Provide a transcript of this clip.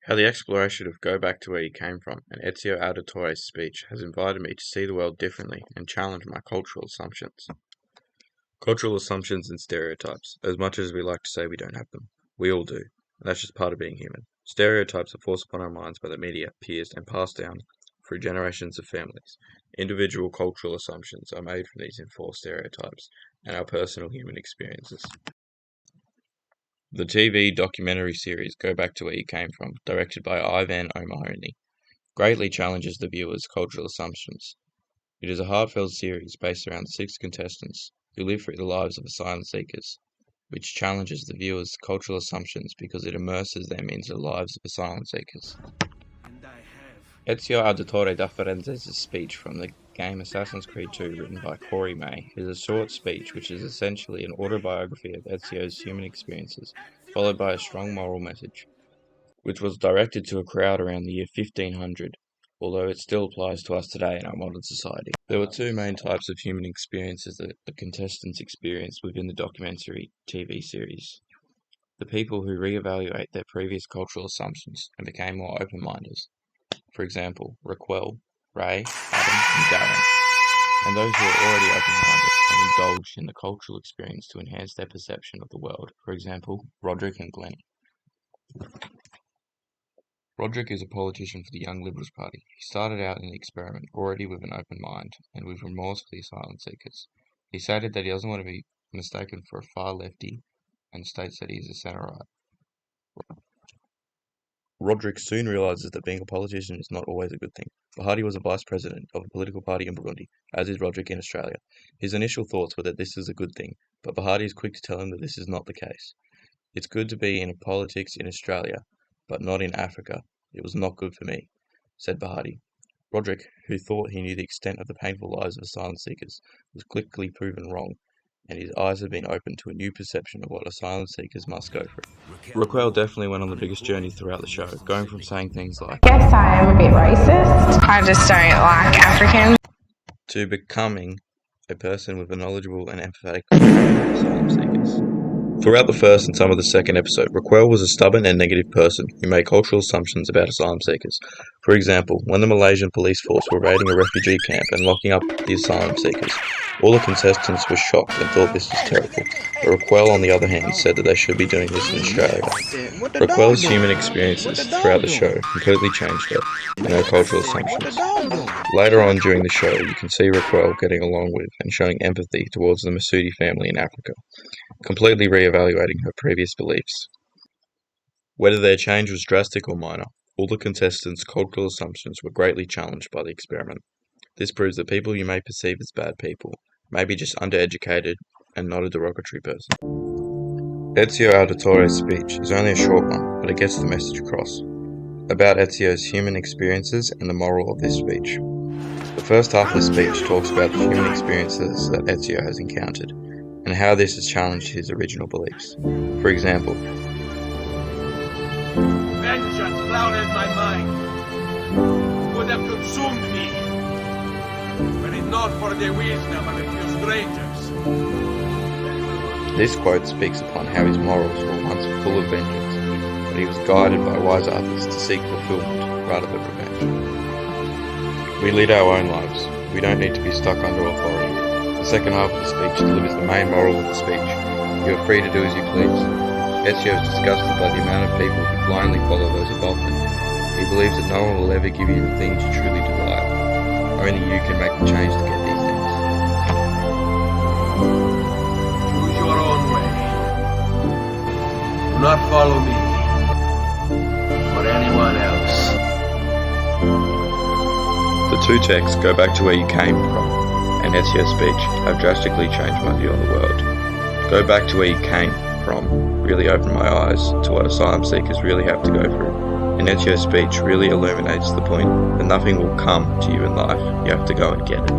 How the exploration of Go Back to Where You Came From and Ezio Auditore's speech has invited me to see the world differently and challenge my cultural assumptions. Cultural assumptions and stereotypes. As much as we like to say we don't have them, we all do, and that's just part of being human. Stereotypes are forced upon our minds by the media, peers, and passed down through generations of families. Individual cultural assumptions are made from these enforced stereotypes and our personal human experiences. The TV documentary series Go Back to Where You Came From, directed by Ivan O'Mahony, greatly challenges the viewer's cultural assumptions. It is a heartfelt series based around 6 contestants who live through the lives of asylum seekers, which challenges the viewer's cultural assumptions because it immerses them into the lives of asylum seekers. Ezio Auditore da Firenze's speech from the game Assassin's Creed 2, written by Corey May, is a short speech which is essentially an autobiography of Ezio's human experiences, followed by a strong moral message, which was directed to a crowd around the year 1500, although it still applies to us today in our modern society. There were 2 main types of human experiences that the contestants experienced within the documentary TV series. The people who re-evaluate their previous cultural assumptions and became more open-minded. For example, Raquel, Ray, Adam, and Darren, and those who are already open-minded and indulged in the cultural experience to enhance their perception of the world. For example, Roderick and Glenn. Roderick is a politician for the Young Liberals Party. He started out in the experiment already with an open mind and with remorse for the asylum seekers. He stated that he doesn't want to be mistaken for a far lefty and states that he is a centre-right. Roderick soon realizes that being a politician is not always a good thing. Bahati was a vice president of a political party in Burundi, as is Roderick in Australia. His initial thoughts were that this is a good thing, but Bahati is quick to tell him that this is not the case. It's good to be in politics in Australia, but not in Africa. It was not good for me, said Bahati. Roderick, who thought he knew the extent of the painful lives of asylum seekers, was quickly proven wrong, and his eyes have been opened to a new perception of what asylum seekers must go through. Raquel definitely went on the biggest journey throughout the show, going from saying things like, "Yes, I am a bit racist. I just don't like Africans," to becoming a person with a knowledgeable and empathetic perspective of asylum seekers. Throughout the first and some of the second episode, Raquel was a stubborn and negative person who made cultural assumptions about asylum seekers. For example, when the Malaysian police force were raiding a refugee camp and locking up the asylum seekers, all the contestants were shocked and thought this was terrible. But Raquel, on the other hand, said that they should be doing this in Australia. Raquel's human experiences throughout the show completely changed her and her cultural assumptions. Later on during the show, you can see Raquel getting along with and showing empathy towards the Masudi family in Africa, completely re-evaluating her previous beliefs. Whether their change was drastic or minor, all the contestants' cultural assumptions were greatly challenged by the experiment. This proves that people you may perceive as bad people may be just undereducated and not a derogatory person. Ezio Auditore's speech is only a short one, but it gets the message across about Ezio's human experiences and the moral of this speech. The first half of the speech talks about the human experiences that Ezio has encountered and how this has challenged his original beliefs. For example, vengeance clouded my mind, would have consumed me, were it not for the wisdom of a few strangers. This quote speaks upon how his morals were once full of vengeance, but he was guided by wise others to seek fulfillment rather than revenge. We lead our own lives. We don't need to be stuck under authority. The second half of the speech delivers the main moral of the speech. You are free to do as you please. Ezio is disgusted by the amount of people who blindly follow those above them. He believes that no one will ever give you the things you truly desire. Only you can make the change to get these things. Choose your own way. Do not follow me or anyone else. The 2 texts Go Back to Where You Came From and Ezio's speech have drastically changed my view on the world. Go Back to Where You Came From really opened my eyes to what asylum seekers really have to go through. And Ezio's speech really illuminates the point that nothing will come to you in life, you have to go and get it.